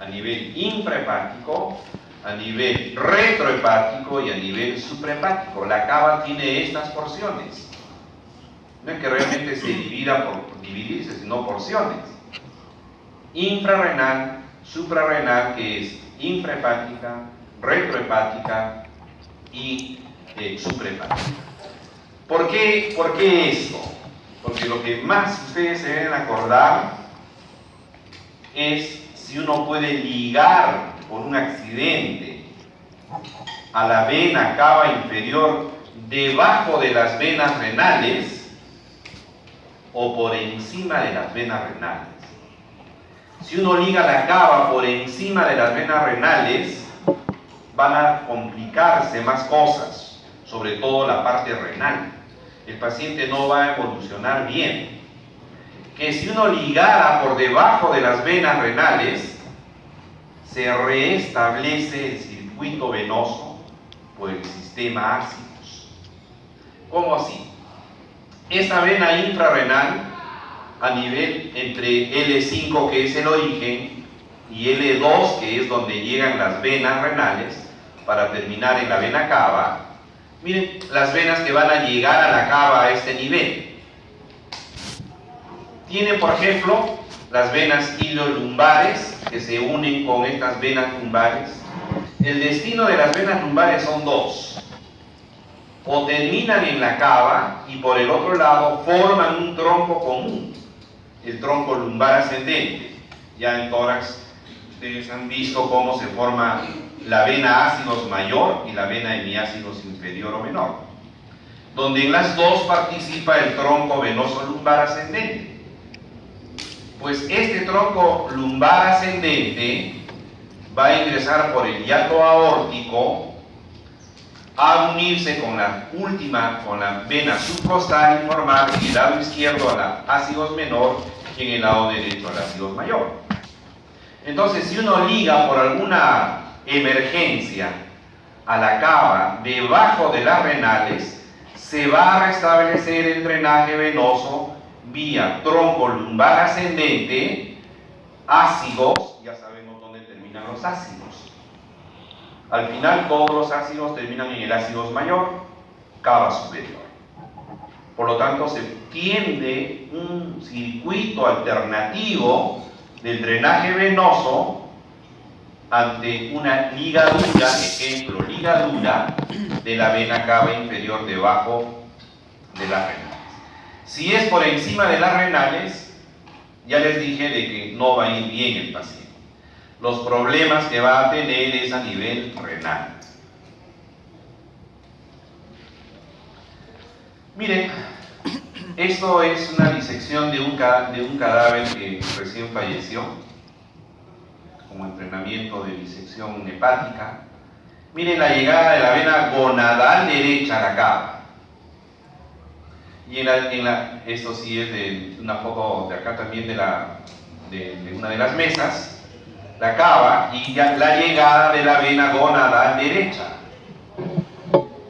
a nivel infrahepático, a nivel retrohepático y a nivel suprahepático. La cava tiene estas porciones. No es que realmente se divida por dividirse, sino porciones. Infrarrenal, suprarrenal, que es infrahepática, retrohepática y suprahepática. ¿Por qué esto? Porque lo que más ustedes se deben acordar es si uno puede ligar por un accidente a la vena cava inferior debajo de las venas renales o por encima de las venas renales. Si uno liga la cava por encima de las venas renales, van a complicarse más cosas, sobre todo la parte renal. El paciente no va a evolucionar bien. Que si uno ligara por debajo de las venas renales, se restablece el circuito venoso por el sistema ácidos. ¿Cómo así? Esta vena infrarrenal, a nivel entre L5, que es el origen, y L2, que es donde llegan las venas renales, para terminar en la vena cava. Miren las venas que van a llegar a la cava a este nivel. Tienen, por ejemplo, las venas iliolumbares, que se unen con estas venas lumbares. El destino de las venas lumbares son dos. O terminan en la cava y por el otro lado forman un tronco común, el tronco lumbar ascendente. Ya en tórax ustedes han visto cómo se forma la vena ácidos mayor y la vena hemiácidos inferior o menor, donde en las dos participa el tronco venoso lumbar ascendente. Pues este tronco lumbar ascendente va a ingresar por el hiato aórtico a unirse con la vena subcostal y formar en el lado izquierdo a la ácidos menor y en el lado derecho a la ácidos mayor. Entonces, si uno liga por alguna emergencia a la cava debajo de las renales, se va a restablecer el drenaje venoso vía tronco lumbar ascendente, ácidos, ya sabemos dónde terminan los ácidos. Al final todos los ácidos terminan en el ácidos mayor, cava superior. Por lo tanto, se tiende un circuito alternativo del drenaje venoso ante una ligadura, ejemplo, ligadura de la vena cava inferior debajo de las renales. Si es por encima de las renales, ya les dije de que no va a ir bien el paciente. Los problemas que va a tener es a nivel renal. Miren, esto es una disección de un cadáver que recién falleció, como entrenamiento de disección hepática. Miren la llegada de la vena gonadal derecha a la cava. Y esto sí es de una foto de acá también de una de las mesas, la cava y ya la llegada de la vena gonadal derecha.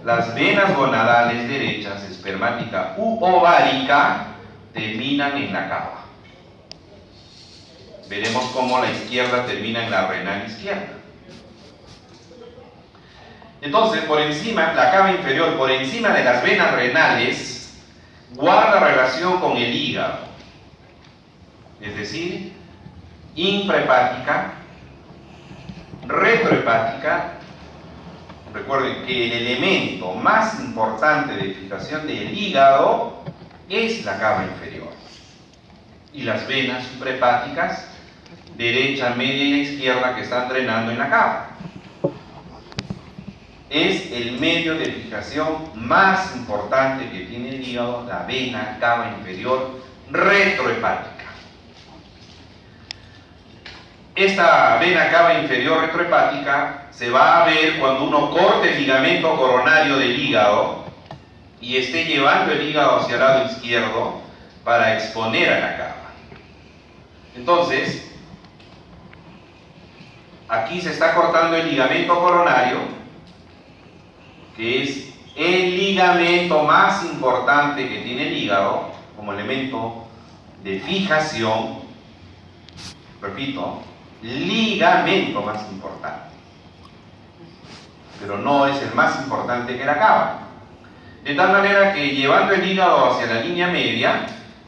Las venas gonadales derechas, espermática u ovárica, terminan en la cava. Veremos cómo la izquierda termina en la renal izquierda. Entonces, por encima, la cava inferior, por encima de las venas renales, guarda relación con el hígado, es decir, infrahepática, retrohepática. Recuerden que el elemento más importante de fijación del hígado es la cava inferior. Y las venas suprahepáticas, derecha, media y izquierda, que están drenando en la cava. Es el medio de fijación más importante que tiene el hígado, la vena cava inferior retrohepática. Esta vena cava inferior retrohepática se va a ver cuando uno corte el ligamento coronario del hígado y esté llevando el hígado hacia el lado izquierdo para exponer a la cava. Entonces, aquí se está cortando el ligamento coronario, que es el ligamento más importante que tiene el hígado como elemento de fijación. Repito, ligamento más importante, pero no es el más importante que la cava. De tal manera que llevando el hígado hacia la línea media,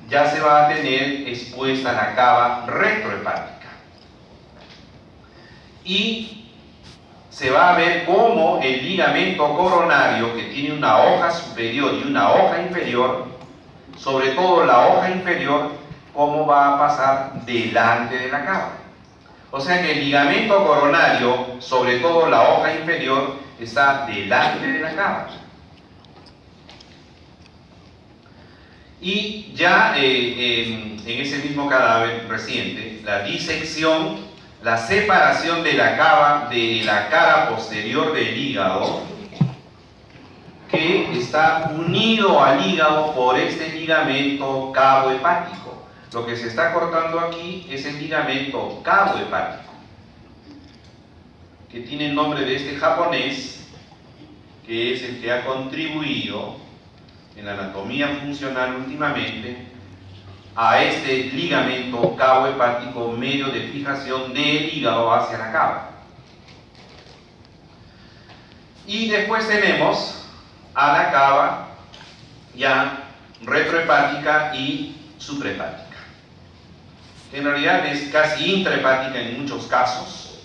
ya se va a tener expuesta la cava retrohepática. Y se va a ver cómo el ligamento coronario, que tiene una hoja superior y una hoja inferior, sobre todo la hoja inferior, cómo va a pasar delante de la cava. O sea que el ligamento coronario, sobre todo la hoja inferior, está delante de la cava. Y ya en ese mismo cadáver reciente, la disección, la separación de la cava de la cara posterior del hígado, que está unido al hígado por este ligamento cabo hepático. Lo que se está cortando aquí es el ligamento cabo hepático, que tiene el nombre de este japonés, que es el que ha contribuido en la anatomía funcional últimamente a este ligamento cabo hepático, medio de fijación del hígado hacia la cava. Y después tenemos a la cava ya retrohepática y suprahepática. En realidad es casi intrahepática en muchos casos.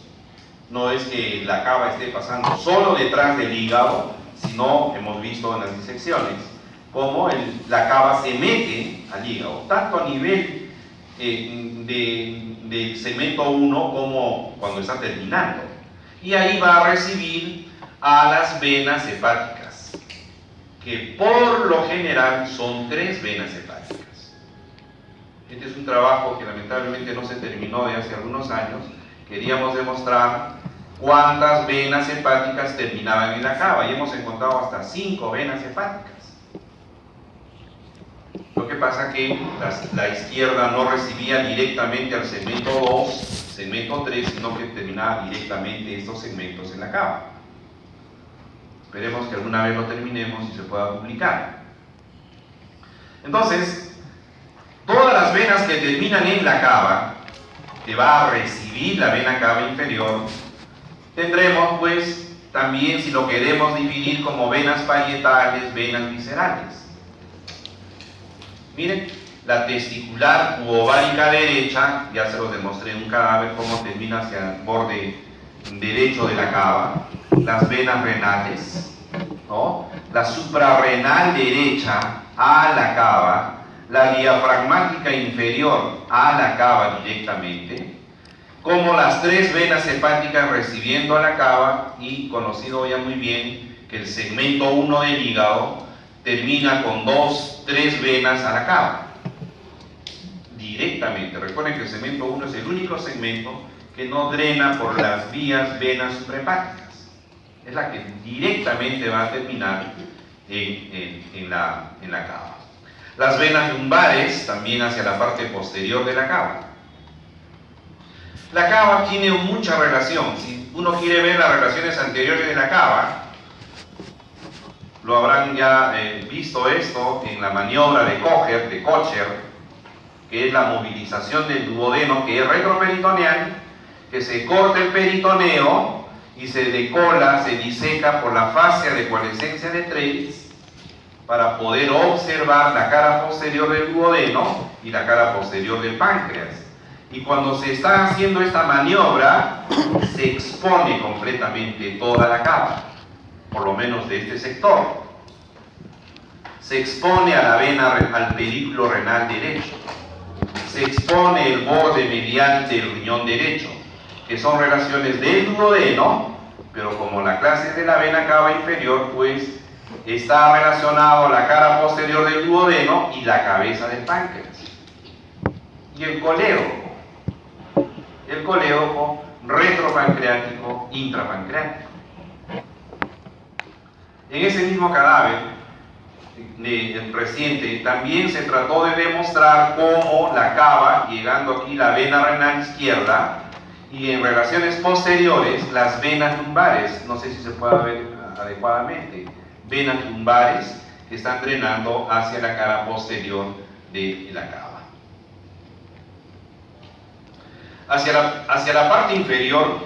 No es que la cava esté pasando solo detrás del hígado, sino hemos visto en las disecciones cómo la cava se mete al hígado, tanto a nivel del segmento 1 como cuando está terminando. Y ahí va a recibir a las venas hepáticas, que por lo general son 3 venas hepáticas. Este es un trabajo que lamentablemente no se terminó de hace algunos años. Queríamos demostrar cuántas venas hepáticas terminaban en la cava y hemos encontrado hasta 5 venas hepáticas. Lo que pasa que la izquierda no recibía directamente al segmento 2, segmento 3, sino que terminaba directamente estos segmentos en la cava. Esperemos que alguna vez lo terminemos y se pueda publicar. Entonces, todas las venas que terminan en la cava, que va a recibir la vena cava inferior, tendremos pues también, si lo queremos dividir como venas parietales, venas viscerales. Miren, la testicular u ovárica derecha, ya se los demostré en un cadáver cómo termina hacia el borde derecho de la cava. Las venas renales, ¿no? La suprarrenal derecha a la cava, la diafragmática inferior a la cava directamente, como las 3 venas hepáticas recibiendo a la cava, y conocido ya muy bien que el segmento 1 del hígado termina con 2, 3 venas a la cava directamente. Recuerden que el segmento 1 es el único segmento que no drena por las vías venas suprahepáticas. Es la que directamente va a terminar en la cava. Las venas lumbares también hacia la parte posterior de la cava. La cava tiene mucha relación. Si uno quiere ver las relaciones anteriores de la cava, lo habrán ya visto esto en la maniobra de Kocher, que es la movilización del duodeno, que es retroperitoneal, que se corta el peritoneo y se decola, se diseca por la fascia de coalescencia de Treitz para poder observar la cara posterior del duodeno y la cara posterior del páncreas. Y cuando se está haciendo esta maniobra, se expone completamente toda la cava, por lo menos de este sector. Se expone a la vena, al pedículo renal derecho. Se expone el borde medial del riñón derecho, que son relaciones del duodeno, pero como la clase es de la vena cava inferior, pues está relacionado la cara posterior del duodeno y la cabeza del páncreas. Y el colédoco retropancreático, intrapancreático. En ese mismo cadáver reciente también se trató de demostrar cómo la cava, llegando aquí la vena renal izquierda, y en relaciones posteriores las venas lumbares, no sé si se puede ver adecuadamente, venas lumbares que están drenando hacia la cara posterior de la cava. Hacia la parte inferior,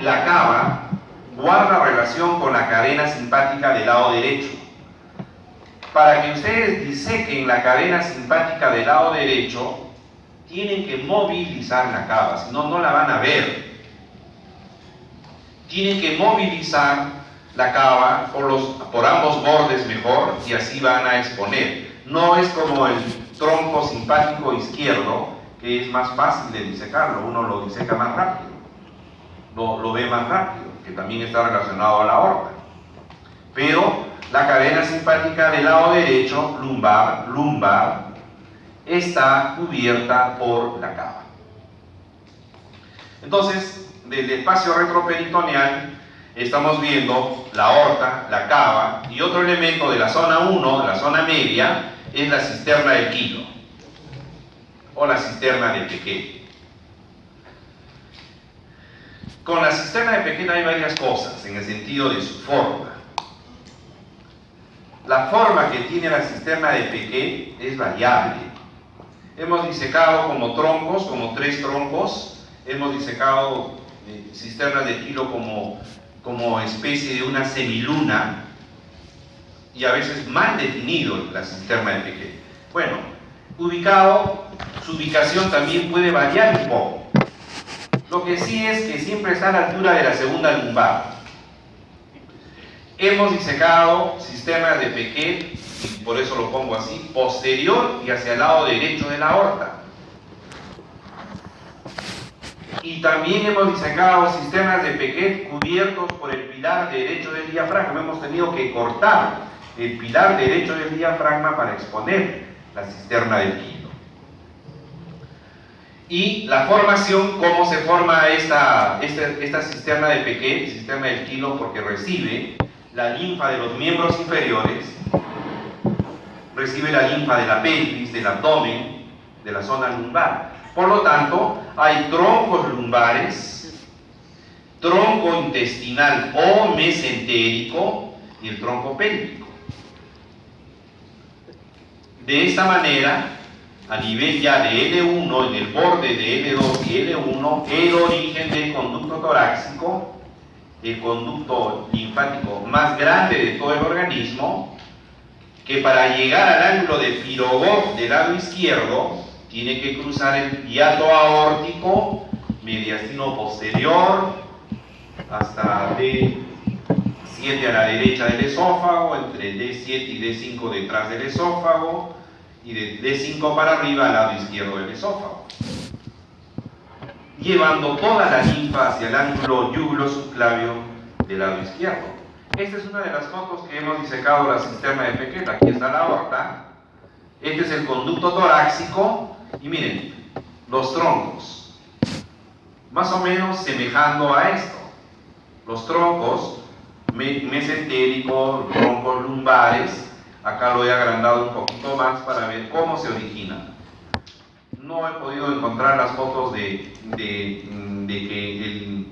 la cava guarda relación con la cadena simpática del lado derecho. Para que ustedes disequen la cadena simpática del lado derecho, tienen que movilizar la cava, si no, no la van a ver. Tienen que movilizar la cava por ambos bordes mejor, y así van a exponer. No es como el tronco simpático izquierdo, que es más fácil de disecarlo, uno lo diseca más rápido, lo ve más rápido, que también está relacionado a la aorta. Pero la cadena simpática del lado derecho, lumbar, está cubierta por la cava. Entonces, del espacio retroperitoneal estamos viendo la aorta, la cava, y otro elemento de la zona 1, de la zona media, es la cisterna del Kilo o la cisterna de Pequet. Con la cisterna de Pequet hay varias cosas en el sentido de su forma. La forma que tiene la cisterna de Pequet es variable. Hemos disecado como troncos, como 3 troncos, hemos disecado cisternas de Kilo como especie de una semiluna, y a veces mal definido la cisterna de Pequet. Bueno, su ubicación también puede variar un poco. Lo que sí es que siempre está a la altura de la segunda lumbar. Hemos disecado cisternas de Pequet, y por eso lo pongo así, posterior y hacia el lado derecho de la aorta. Y también hemos disecado cisternas de Pequet cubiertos por el pilar derecho del diafragma. Hemos tenido que cortar el pilar derecho del diafragma para exponer la cisterna del Kilo. Y la formación, ¿cómo se forma esta cisterna de Pequet, cisterna del Kilo? Porque recibe la linfa de los miembros inferiores, recibe la linfa de la pelvis, del abdomen, de la zona lumbar. Por lo tanto, hay troncos lumbares, tronco intestinal o mesentérico y el tronco pélvico. De esta manera, a nivel ya de L1, en el borde de L2 y L1, el origen del conducto torácico, el conducto linfático más grande de todo el organismo, que para llegar al ángulo de Pirogoff del lado izquierdo, tiene que cruzar el hiato aórtico, mediastino posterior, hasta D7 a la derecha del esófago, entre D7 y D5 detrás del esófago, y de D5 para arriba al lado izquierdo del esófago, llevando toda la linfa hacia el ángulo yugulo-subclavio del lado izquierdo. Esta es una de las fotos que hemos disecado la cisterna de Pequet. Aquí está la aorta, este es el conducto torácico, y miren, los troncos, más o menos semejando a esto. Los troncos mesentéricos, troncos lumbares. Acá lo he agrandado un poquito más para ver cómo se originan. No he podido encontrar las fotos de que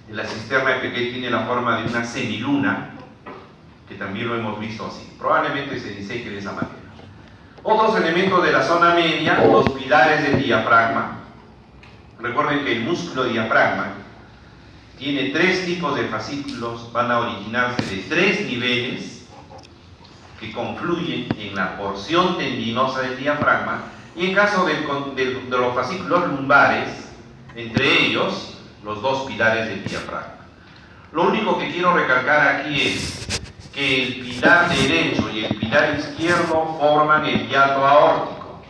la cisterna de Pequet tiene la forma de una semiluna, que también lo hemos visto así. Probablemente se diseque de esa manera. Otros elementos de la zona media, los pilares del diafragma. Recuerden que el músculo diafragma tiene 3 tipos de fascículos, van a originarse de 3 niveles que confluyen en la porción tendinosa del diafragma, y en caso de los fascículos lumbares, entre ellos los 2 pilares del diafragma. Lo único que quiero recalcar aquí es que el pilar derecho y el pilar izquierdo forman el hiato aórtico,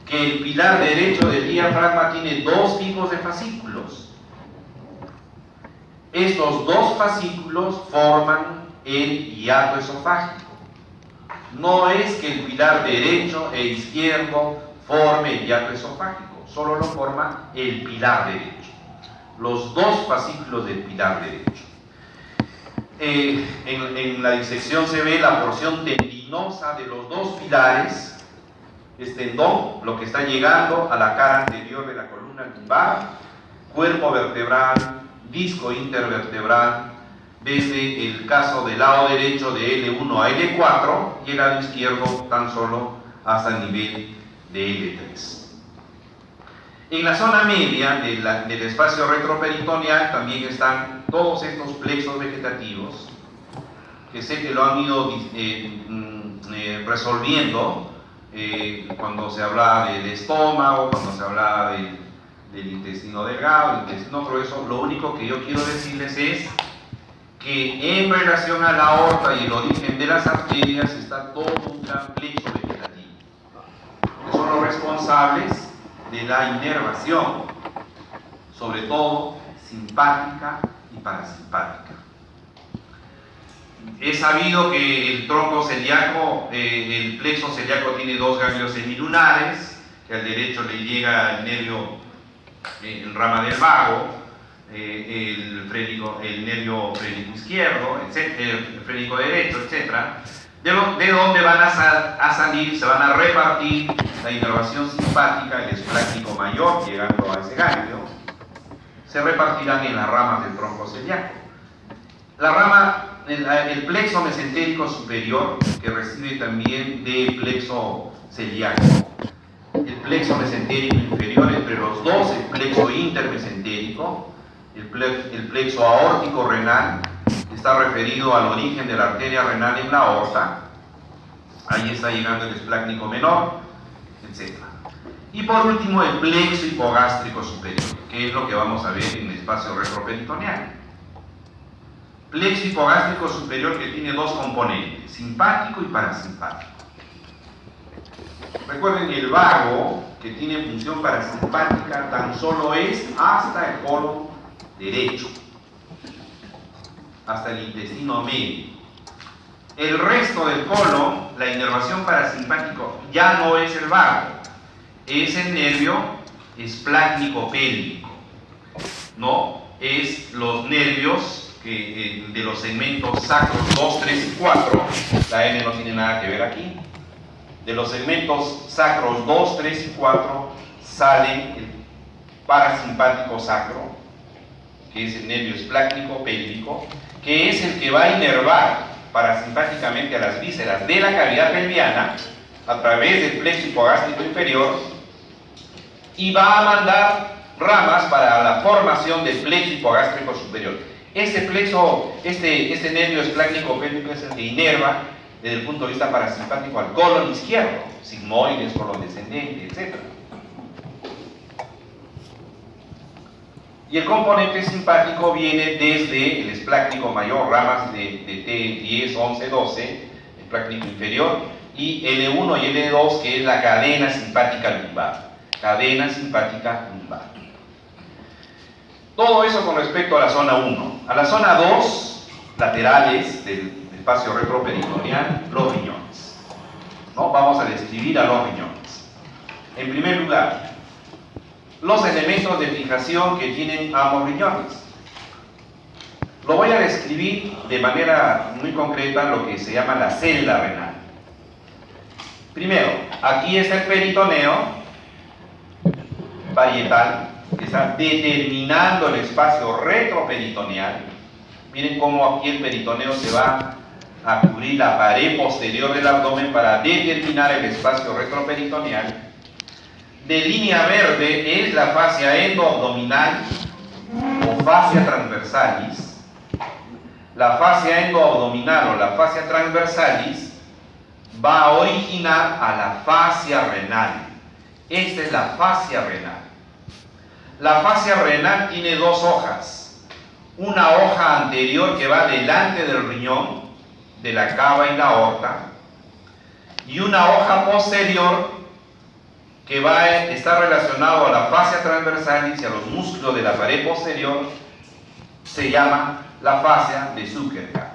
que el pilar derecho del diafragma tiene 2 tipos de fascículos. Estos 2 fascículos forman el hiato esofágico. No es que el pilar derecho e izquierdo forme el hiato esofágico, solo lo forma el pilar derecho, los 2 fascículos del pilar derecho. En la disección se ve la porción tendinosa de los 2 pilares, tendón, lo que está llegando a la cara anterior de la columna lumbar, cuerpo vertebral, disco intervertebral, desde el caso del lado derecho de L1 a L4 y el lado izquierdo tan solo hasta el nivel de L3. En la zona media del espacio retroperitoneal también están todos estos plexos vegetativos, que sé que lo han ido resolviendo cuando se hablaba del estómago, cuando se hablaba del intestino delgado, el intestino grueso. Lo único que yo quiero decirles es que en relación a la aorta y el origen de las arterias está todo un gran plexo vegetativo, que son los responsables de la inervación, sobre todo simpática y parasimpática. Es sabido que el tronco celíaco, el plexo celíaco tiene dos ganglios semilunares, que al derecho le llega el nervio, el rama del vago, el nervio frénico izquierdo, el frénico derecho, etc. De donde van a salir, se van a repartir la inervación simpática, el esplácnico mayor, llegando a ese ganglio, se repartirán en las ramas del tronco celíaco. El plexo mesentérico superior, que recibe también del plexo celíaco. El plexo mesentérico inferior, entre los dos, el plexo intermesentérico, el plexo aórtico renal, está referido al origen de la arteria renal en la aorta. Ahí está llegando el esplácnico menor, etc. Y por último, el plexo hipogástrico superior, que es lo que vamos a ver en el espacio retroperitoneal. Plexo hipogástrico superior, que tiene dos componentes, simpático y parasimpático. Recuerden que el vago, que tiene función parasimpática, tan solo es hasta el colon derecho, hasta el intestino medio. El resto del colon, la inervación parasimpático, ya no es el vago, es el nervio esplácnico pélvico, ¿no? Es los nervios de los segmentos sacros 2, 3 y 4, la N no tiene nada que ver aquí. De los segmentos sacros 2, 3 y 4 sale el parasimpático sacro, que es el nervio esplácnico pélvico, que es el que va a inervar parasimpáticamente a las vísceras de la cavidad pelviana a través del plexo hipogástrico inferior, y va a mandar ramas para la formación del plexo hipogástrico superior. Este nervio esplácnico pélvico es el que inerva desde el punto de vista parasimpático al colon izquierdo, sigmoides, colon descendente, etc. Y el componente simpático viene desde el esplácnico mayor, ramas de T10, 11, 12, el esplácnico inferior, y L1 y L2, que es la cadena simpática lumbar. Cadena simpática lumbar. Todo eso con respecto a la zona 1. A la zona 2, laterales del espacio retroperitoneal, los riñones. ¿No? Vamos a describir a los riñones. En primer lugar, los elementos de fijación que tienen ambos riñones. Lo voy a describir de manera muy concreta, lo que se llama la celda renal. Primero, aquí está el peritoneo parietal, que está determinando el espacio retroperitoneal. Miren cómo aquí el peritoneo se va a cubrir la pared posterior del abdomen para determinar el espacio retroperitoneal. De línea verde es la fascia endoabdominal o fascia transversalis. La fascia endoabdominal o la fascia transversalis va a originar a la fascia renal. Esta es la fascia renal. La fascia renal tiene dos hojas. Una hoja anterior que va delante del riñón, de la cava y la aorta, y una hoja posterior que va a estar relacionado a la fascia transversalis y a los músculos de la pared posterior, se llama la fascia de Zuckerberg.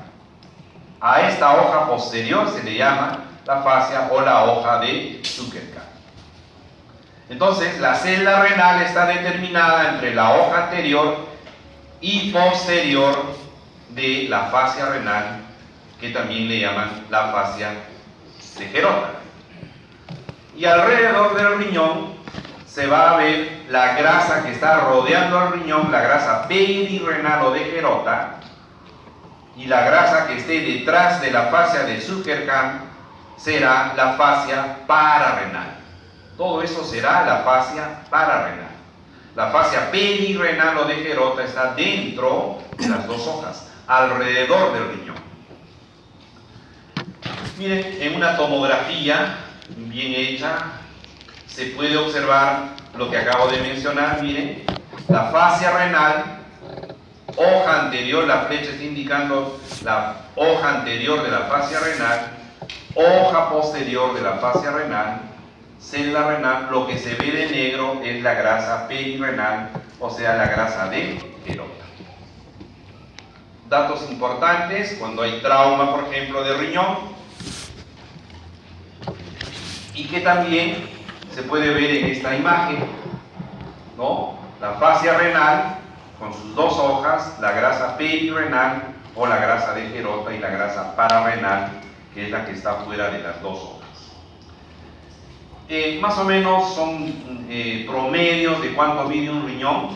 A esta hoja posterior se le llama la fascia o la hoja de Zuckerberg. Entonces, la celda renal está determinada entre la hoja anterior y posterior de la fascia renal, que también le llaman la fascia de Gerota. Y alrededor del riñón se va a ver la grasa que está rodeando al riñón, la grasa perirenal o de Gerota, y la grasa que esté detrás de la fascia de Zuckerberg será la fascia pararrenal. Todo eso será la fascia pararrenal. La fascia perirenal o degerota está dentro de las dos hojas, alrededor del riñón. Miren, en una tomografía bien hecha se puede observar lo que acabo de mencionar. Miren, la fascia renal, hoja anterior, la flecha está indicando la hoja anterior de la fascia renal, hoja posterior de la fascia renal, celda renal. Lo que se ve de negro es la grasa perirenal, o sea, la grasa degerota. Datos importantes: cuando hay trauma, por ejemplo, de riñón, y que también se puede ver en esta imagen, ¿no? La fascia renal con sus dos hojas, la grasa perirenal o la grasa degerota, y la grasa pararrenal, que es la que está fuera de las dos hojas. Más o menos son promedios de cuánto mide un riñón.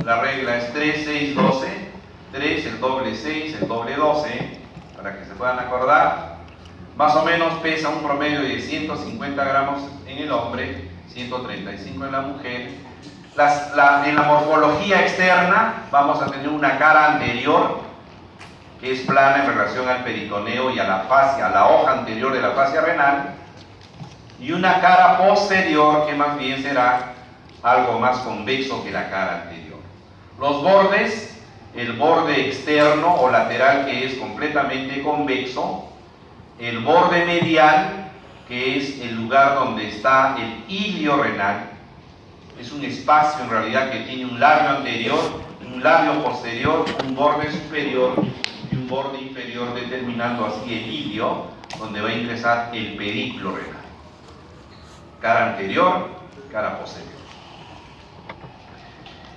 La regla es 3, 6, 12. 3, el doble 6, el doble 12, para que se puedan acordar. Más o menos pesa un promedio de 150 gramos en el hombre, 135 en la mujer. En la morfología externa vamos a tener una cara anterior que es plana en relación al peritoneo y a la fascia, a la hoja anterior de la fascia renal, y una cara posterior que más bien será algo más convexo que la cara anterior. Los bordes, el borde externo o lateral, que es completamente convexo, el borde medial, que es el lugar donde está el ilio renal, es un espacio en realidad que tiene un labio anterior, un labio posterior, un borde superior y un borde inferior, determinando así el ilio, donde va a ingresar el pedículo renal. Cara anterior, cara posterior.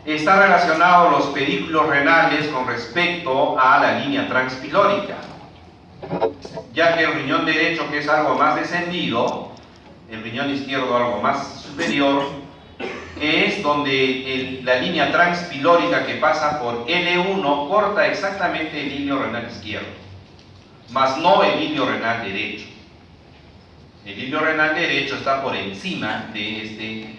Está relacionado los pedículos renales con respecto a la línea transpilórica, ya que el riñón derecho, que es algo más descendido, el riñón izquierdo algo más superior, que es donde la línea transpilórica que pasa por L1 corta exactamente el ilio renal izquierdo, más no el ilio renal derecho. El ilio renal derecho está por encima de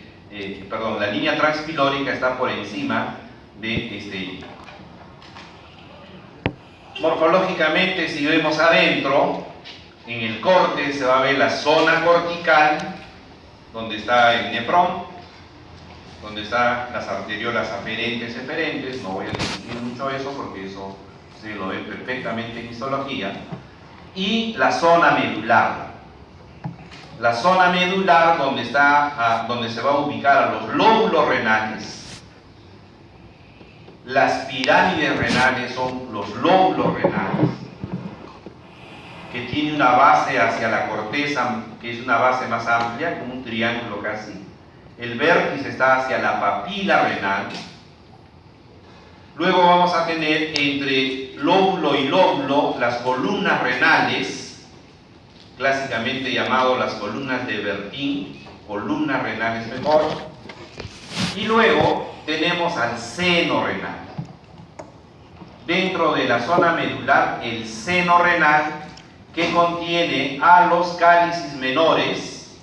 la línea transpilórica está por encima de este ilio. Morfológicamente, si vemos adentro, en el corte se va a ver la zona cortical, donde está el nefrón, donde están las arteriolas aferentes, eferentes. No voy a discutir mucho eso porque eso se lo ve perfectamente en histología. Y la zona medular. La zona medular, donde se va a ubicar a los lóbulos renales. Las pirámides renales son los lóbulos renales, que tiene una base hacia la corteza, que es una base más amplia, como un triángulo casi. El vértice está hacia la papila renal. Luego vamos a tener entre lóbulo y lóbulo las columnas renales, clásicamente llamado las columnas de Bertin, columnas renales mejor. Y luego tenemos al seno renal. Dentro de la zona medular, el seno renal, que contiene a los cálices menores,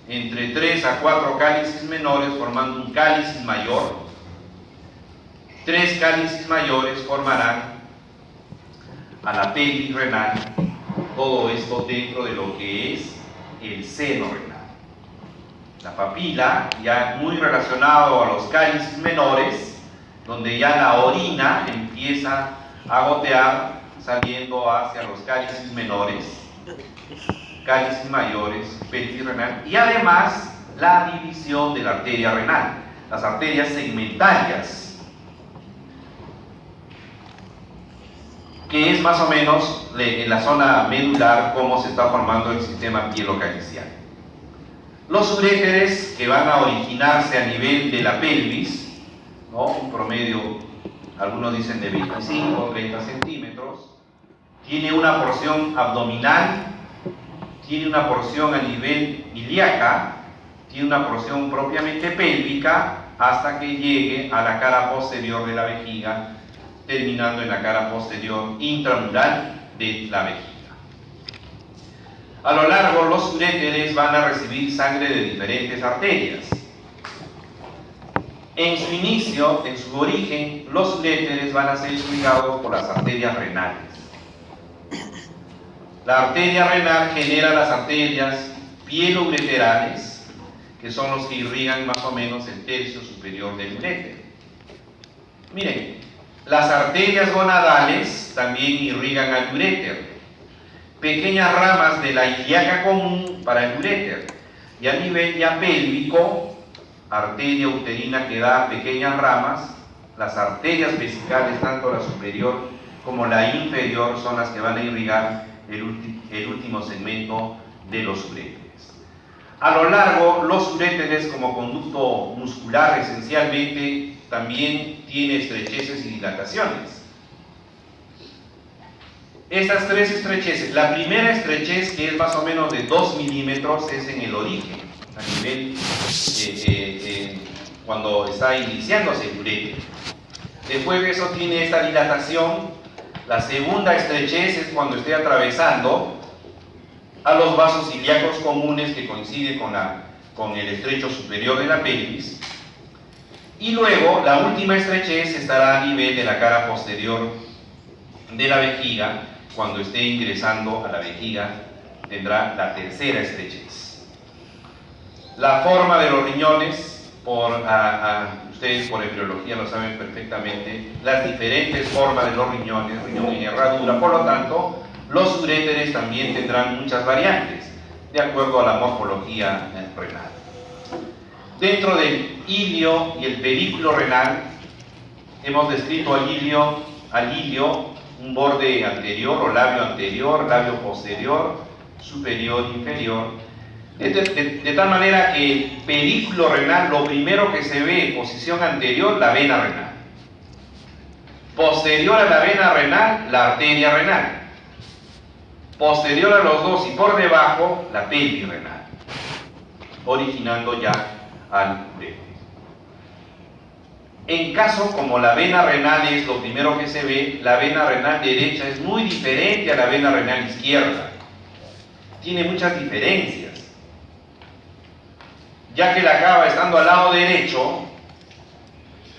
entre 3 a 4 cálices menores formando un cálice mayor. 3 cálices mayores formarán a la pelvis renal. Todo esto dentro de lo que es el seno renal. La papila, ya muy relacionado a los cálices menores, donde ya la orina empieza a gotear saliendo hacia los cálices menores, cálices mayores, pelvis renal, y además la división de la arteria renal, las arterias segmentarias, que es más o menos en la zona medular cómo se está formando el sistema pielocaliciano. Los uréteres, que van a originarse a nivel de la pelvis, ¿no? Un promedio, algunos dicen de 25 o 30 centímetros, tiene una porción abdominal, tiene una porción a nivel ilíaca, tiene una porción propiamente pélvica, hasta que llegue a la cara posterior de la vejiga, terminando en la cara posterior intramural de la vejiga. A lo largo, los uréteres van a recibir sangre de diferentes arterias. En su inicio, en su origen, los uréteres van a ser irrigados por las arterias renales. La arteria renal genera las arterias pielo-ureterales, que son los que irrigan más o menos el tercio superior del uréter. Miren, las arterias gonadales también irrigan al uréter. Pequeñas ramas de la ilíaca común para el uréter. Y a nivel ya pélvico, arteria uterina que da pequeñas ramas, las arterias vesicales, tanto la superior como la inferior, son las que van a irrigar el último segmento de los uréteres. A lo largo, los uréteres como conducto muscular esencialmente también tiene estrecheces y dilataciones. Estas tres estrecheces, la primera estrechez, que es más o menos de 2 milímetros, es en el origen, a nivel cuando está iniciándose el uréter. Después de eso tiene esta dilatación. La segunda estrechez es cuando esté atravesando a los vasos ilíacos comunes, que coincide con el estrecho superior de la pelvis. Y luego la última estrechez estará a nivel de la cara posterior de la vejiga. Cuando esté ingresando a la vejiga tendrá la tercera estrechez. La forma de los riñones, ustedes por embriología lo saben perfectamente, las diferentes formas de los riñones, riñón en herradura. Por lo tanto, los uréteres también tendrán muchas variantes de acuerdo a la morfología renal. Dentro del ilio y el pedículo renal hemos descrito al ilio un borde anterior o labio anterior, labio posterior, superior, inferior. De tal manera que el pedículo renal, lo primero que se ve en posición anterior, la vena renal. Posterior a la vena renal, la arteria renal. Posterior a los dos y por debajo, la pelvis renal, originando ya al uréter. En caso como la vena renal es lo primero que se ve, la vena renal derecha es muy diferente a la vena renal izquierda. Tiene muchas diferencias. Ya que la cava estando al lado derecho,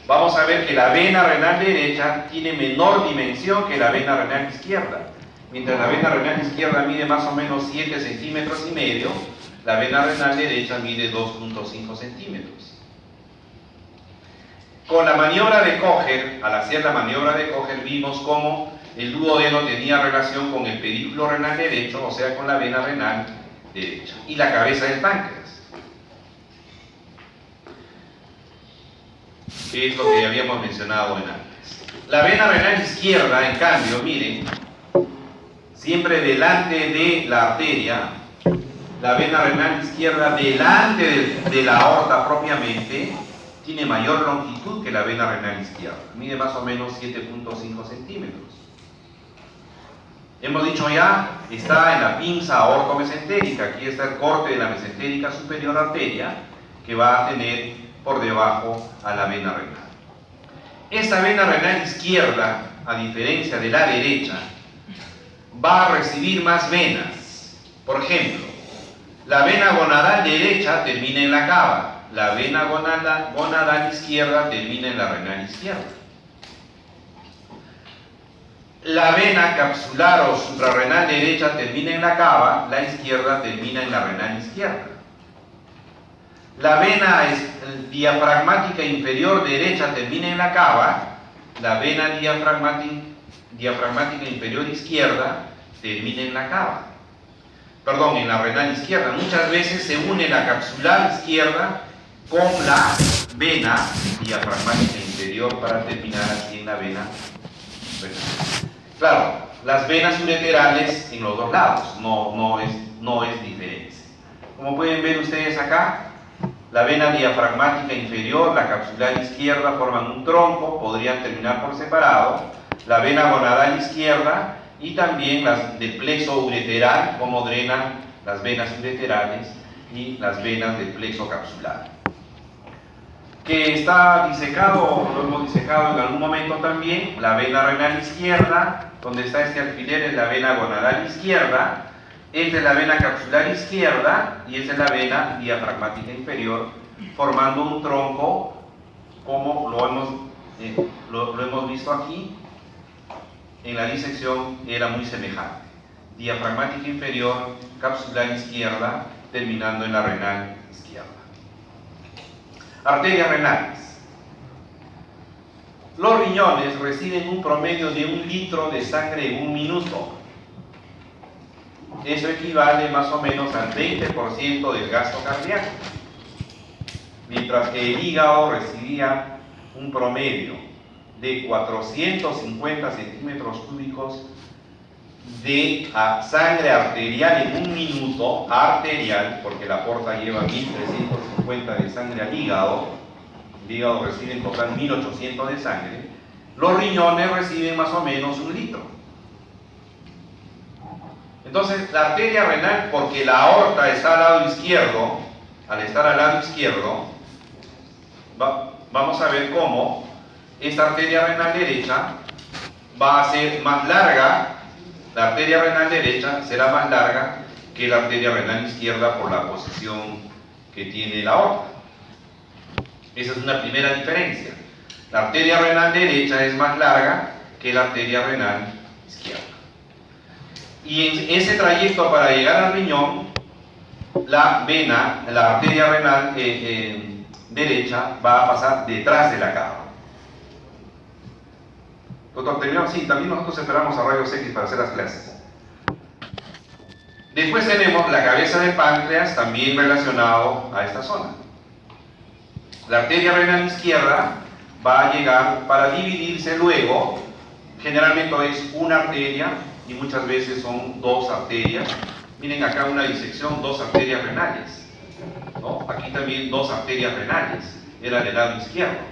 vamos a ver que la vena renal derecha tiene menor dimensión que la vena renal izquierda. Mientras la vena renal izquierda mide más o menos 7 centímetros y medio, la vena renal derecha mide 2.5 centímetros. Con la maniobra de Kocher, al hacer la maniobra de Kocher, vimos cómo el duodeno tenía relación con el pedículo renal derecho, o sea, con la vena renal derecha, y la cabeza del páncreas. Que es lo que habíamos mencionado antes. La vena renal izquierda, en cambio, miren, siempre delante de la arteria, la vena renal izquierda delante de la aorta propiamente, tiene mayor longitud que la vena renal izquierda, mide más o menos 7.5 centímetros. Hemos dicho ya, está en la pinza aortomesentérica, aquí está el corte de la mesentérica superior arteria, que va a tener por debajo a la vena renal. Esta vena renal izquierda, a diferencia de la derecha, va a recibir más venas. Por ejemplo, la vena gonadal derecha termina en la cava, la vena gonadal izquierda termina en la renal izquierda. La vena capsular o suprarrenal derecha termina en la cava, la izquierda termina en la renal izquierda. La vena diafragmática inferior derecha termina en la cava, la vena diafragmática inferior izquierda termina en la cava. Perdón, en la renal izquierda. Muchas veces se une la capsular izquierda con la vena diafragmática inferior para terminar aquí en la vena renal. Claro, las venas ureterales en los dos lados, no es diferencia. Como pueden ver ustedes acá, la vena diafragmática inferior, la capsular izquierda forman un tronco, podrían terminar por separado, la vena gonadal izquierda y también las del plexo ureteral, como drenan las venas ureterales y las venas del plexo capsular. Que está disecado, lo hemos disecado en algún momento también, la vena renal izquierda, donde está este alfiler es la vena gonadal izquierda, Esta es la vena capsular izquierda y esta es la vena diafragmática inferior, formando un tronco como lo hemos visto aquí. En la disección era muy semejante. Diafragmática inferior, capsular izquierda, terminando en la renal izquierda. Arterias renales. Los riñones reciben un promedio de 1 litro de sangre en un minuto. Eso equivale más o menos al 20% del gasto cardíaco. Mientras que el hígado recibía un promedio de 450 centímetros cúbicos de sangre arterial en un minuto, arterial, porque la porta lleva 1350 de sangre al hígado, el hígado recibe en total 1800 de sangre, los riñones reciben más o menos 1 litro. Entonces, la arteria renal, porque la aorta está al lado izquierdo, al estar al lado izquierdo, vamos a ver cómo esta arteria renal derecha va a ser más larga. La arteria renal derecha será más larga que la arteria renal izquierda por la posición que tiene la aorta. Esa es una primera diferencia. La arteria renal derecha es más larga que la arteria renal izquierda. Y en ese trayecto para llegar al riñón, la arteria renal derecha va a pasar detrás de la cava. Doctor, terminamos. Sí, también nosotros esperamos a rayos X para hacer las clases. Después tenemos la cabeza del páncreas, también relacionado a esta zona. La arteria renal izquierda va a llegar para dividirse luego. Generalmente es una arteria y muchas veces son 2 arterias. Miren acá una disección, 2 arterias renales, ¿no? Aquí también 2 arterias renales, era del lado izquierdo.